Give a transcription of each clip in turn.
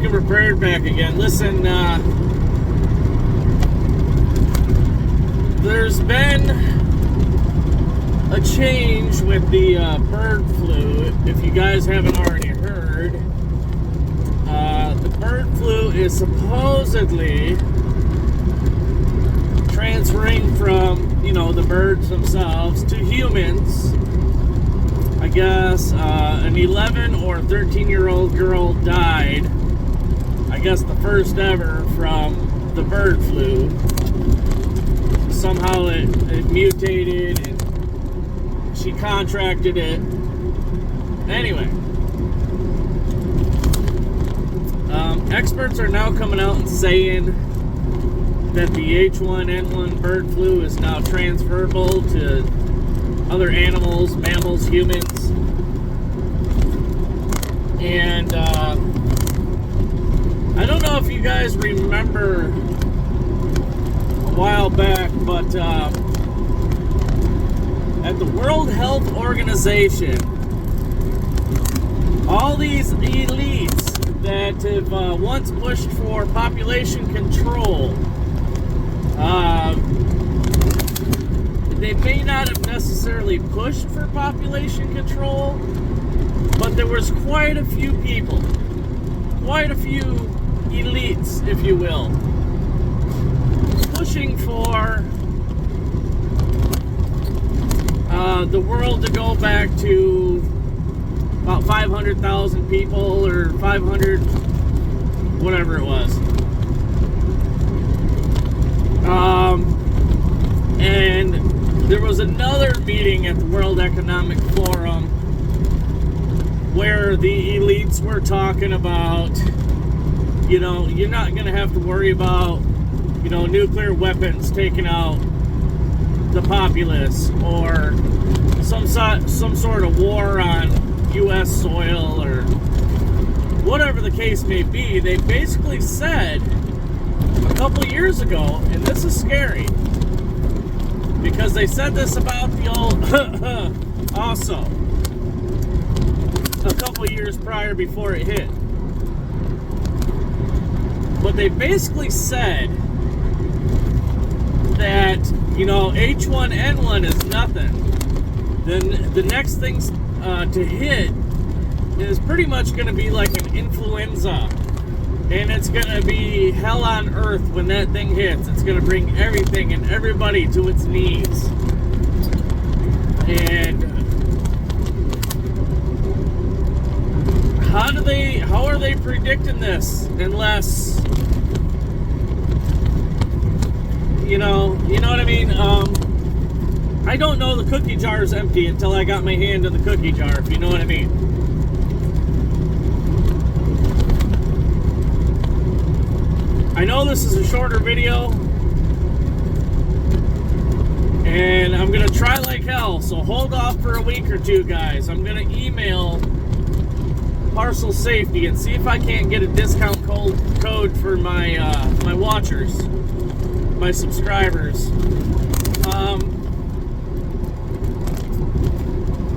and Prepared back again. Listen, there's been a change with the bird flu. If you guys haven't already heard, the bird flu is supposedly transferring from, the birds themselves to humans. I guess an 11 or 13-year-old girl died, I guess the first ever, from the bird flu. Somehow it mutated and she contracted it. Anyway, experts are now coming out and saying that the H1N1 bird flu is now transferable to other animals, mammals, humans. And I don't know if you guys remember a while back, but at the World Health Organization, all these elites that have once pushed for population control, they may not have necessarily pushed for population control, but there was quite a few people, quite a few elites, if you will, pushing for the world to go back to about 500,000 people, or 500, whatever it was. And there was another meeting at the World Economic Forum where the elites were talking about, you're not going to have to worry about, nuclear weapons taking out the populace, or some sort of war on U.S. soil, or whatever the case may be. They basically said a couple years ago, and this is scary, because they said this about the old also a couple years prior, before it hit. But they basically said that, H1N1 is nothing. Then the next thing to hit is pretty much going to be like an influenza. And it's going to be hell on earth when that thing hits. It's going to bring everything and everybody to its knees. And how are they predicting this, unless, you know what I mean? I don't know the cookie jar is empty until I got my hand in the cookie jar, if you know what I mean. I know this is a shorter video, and I'm going to try like hell, so hold off for a week or two, guys. I'm going to email Parcel Safety and see if I can't get a discount code for my my watchers, my subscribers.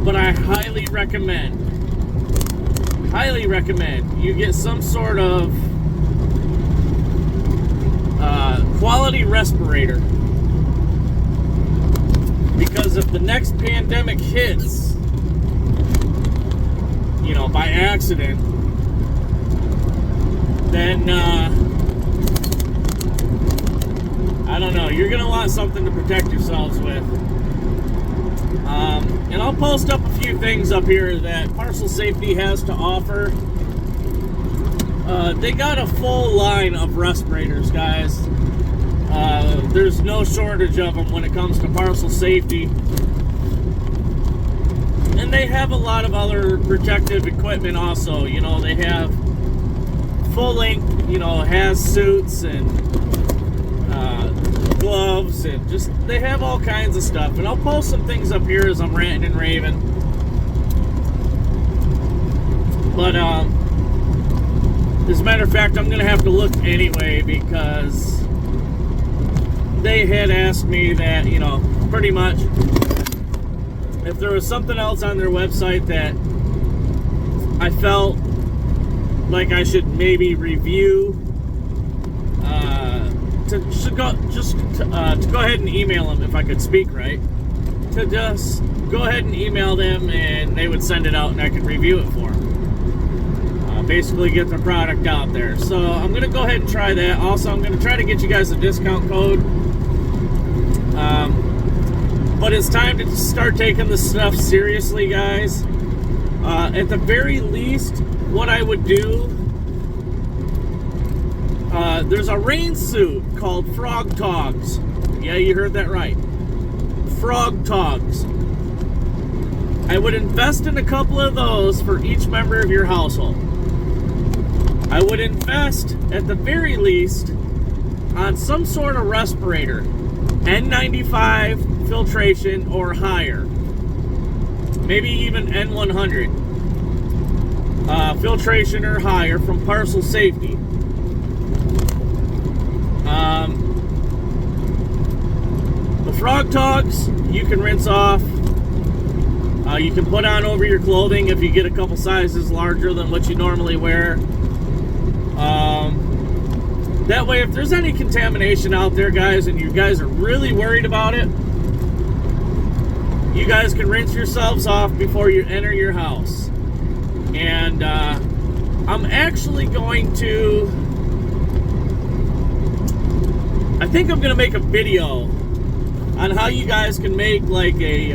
But I highly recommend you get some sort of quality respirator, because if the next pandemic hits, by accident, then I don't know, you're gonna want something to protect yourselves with. And I'll post up a few things up here that Parcel Safety has to offer. They got a full line of respirators, guys. There's no shortage of them when it comes to Parcel Safety. And they have a lot of other protective equipment also. They have full-length, has suits and gloves, and just, they have all kinds of stuff. And I'll post some things up here as I'm ranting and raving. But, as a matter of fact, I'm going to have to look anyway, because they had asked me that, pretty much, if there was something else on their website that I felt like I should maybe review, to go ahead and email them if I could speak right. To just go ahead and email them and they would send it out and I could review it for them. Basically get the product out there. So I'm going to go ahead and try that. Also, I'm going to try to get you guys a discount code. But it's time to start taking this stuff seriously, guys. At the very least, what I would do, there's a rain suit called Frog Togs. Yeah, you heard that right. Frog Togs. I would invest in a couple of those for each member of your household. I would invest, at the very least, on some sort of respirator. N95 filtration or higher. Maybe even N100. Filtration or higher from Parcel Safety. The Frog Togs, you can rinse off. You can put on over your clothing if you get a couple sizes larger than what you normally wear. That way, if there's any contamination out there, guys, and you guys are really worried about it, you guys can rinse yourselves off before you enter your house. And I'm actually going to, I think I'm going to make a video on how you guys can make like a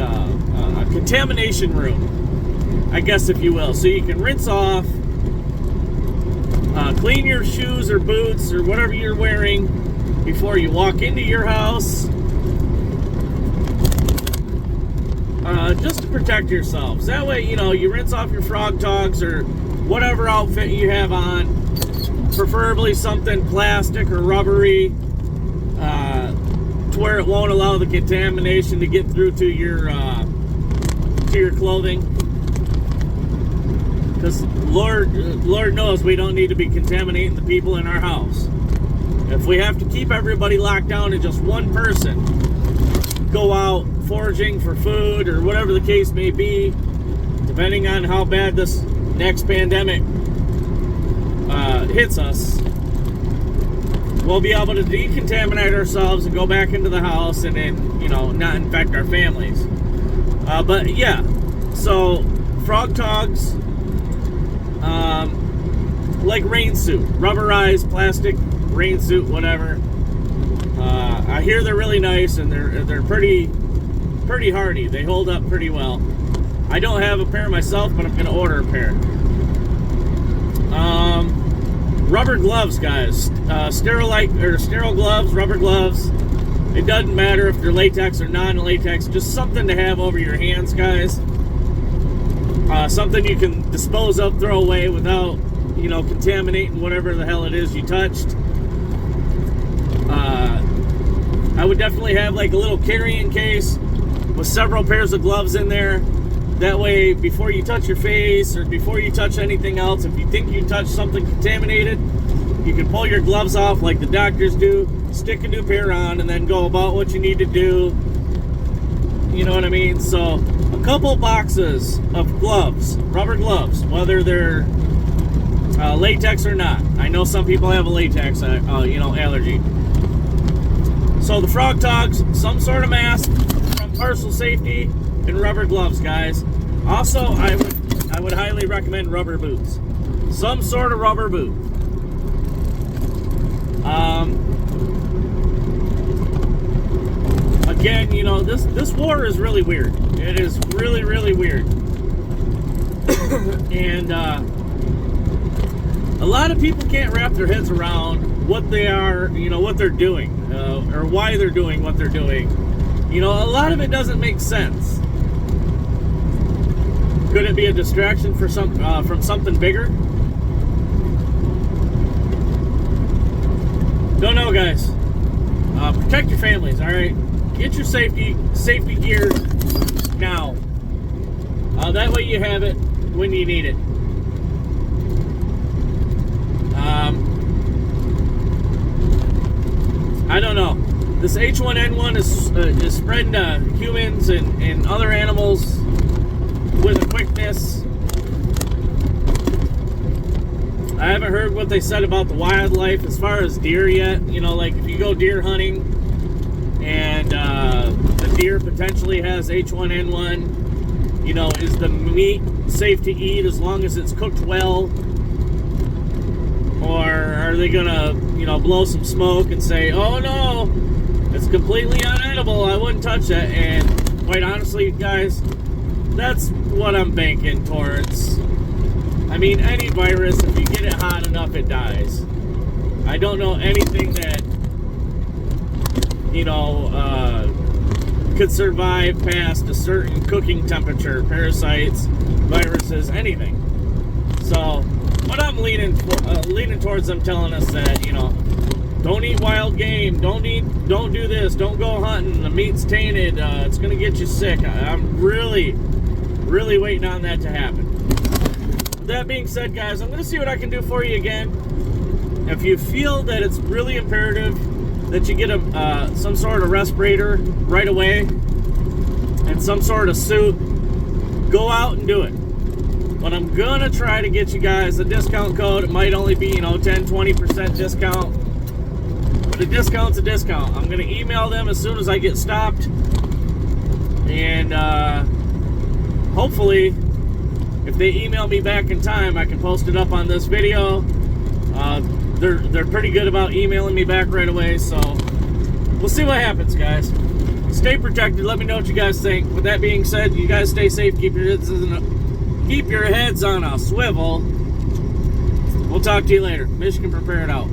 contamination room, I guess, if you will. So you can rinse off, clean your shoes or boots or whatever you're wearing before you walk into your house, just to protect yourselves. That way, you know, you rinse off your Frog Togs or whatever outfit you have on, preferably something plastic or rubbery, to where it won't allow the contamination to get through to your clothing. Because Lord knows we don't need to be contaminating the people in our house. If we have to keep everybody locked down to just one person, go out foraging for food or whatever the case may be, depending on how bad this next pandemic hits us, we'll be able to decontaminate ourselves and go back into the house and then, you know, not infect our families. But yeah, so Frog Togs, like rain suit, rubberized plastic rain suit, whatever. I hear they're really nice and they're pretty hardy. They hold up pretty well. I don't have a pair myself, but I'm gonna order a pair. Rubber gloves, guys. Sterile gloves, rubber gloves. It doesn't matter if they're latex or non-latex. Just something to have over your hands, guys. Something you can dispose of, throw away without, you know, contaminating whatever the hell it is you touched. I would definitely have like a little carrying case with several pairs of gloves in there. That way, before you touch your face or before you touch anything else, if you think you touched something contaminated, you can pull your gloves off like the doctors do, stick a new pair on, and then go about what you need to do. You know what I mean? So, a couple boxes of gloves, rubber gloves, whether they're latex or not. I know some people have a latex, allergy. So the Frog Togs, some sort of mask from Parcel Safety, and rubber gloves, guys. Also, I would highly recommend rubber boots. Some sort of rubber boot. Again, you know, this war is really weird. It is really, really weird. And a lot of people can't wrap their heads around what they are, you know, what they're doing, or why they're doing what they're doing. You know, a lot of it doesn't make sense. Could it be a distraction for from something bigger? Don't know, guys. Protect your families, all right? Get your safety gear now. That way you have it when you need it. I don't know. This H1N1 is spreading to humans and other animals with a quickness I haven't heard what they said about the wildlife as far as deer yet. You know, like if you go deer hunting and the deer potentially has H1N1, you know, is the meat safe to eat as long as it's cooked well? Or are they gonna, you know, blow some smoke and say, oh no, it's completely unedible, I wouldn't touch that? And quite honestly, guys, that's what I'm banking towards. I mean, any virus, if you get it hot enough, it dies. I don't know anything that, you know, could survive past a certain cooking temperature. Parasites, viruses, anything. So, what I'm leaning towards them telling us that, you know, don't eat wild game, don't do this, don't go hunting, the meat's tainted, it's going to get you sick. I'm really waiting on that to happen. That being said, guys, I'm going to see what I can do for you again. If you feel that it's really imperative that you get some sort of respirator right away and some sort of suit, go out and do it. But I'm going to try to get you guys a discount code. It might only be, you know, 10-20% discount. But a discount's a discount. I'm going to email them as soon as I get stopped. And hopefully, if they email me back in time, I can post it up on this video. They're pretty good about emailing me back right away, so we'll see what happens, guys. Stay protected. Let me know what you guys think. With that being said, you guys stay safe. Keep your heads on a swivel. We'll talk to you later. Michigan Prepared out.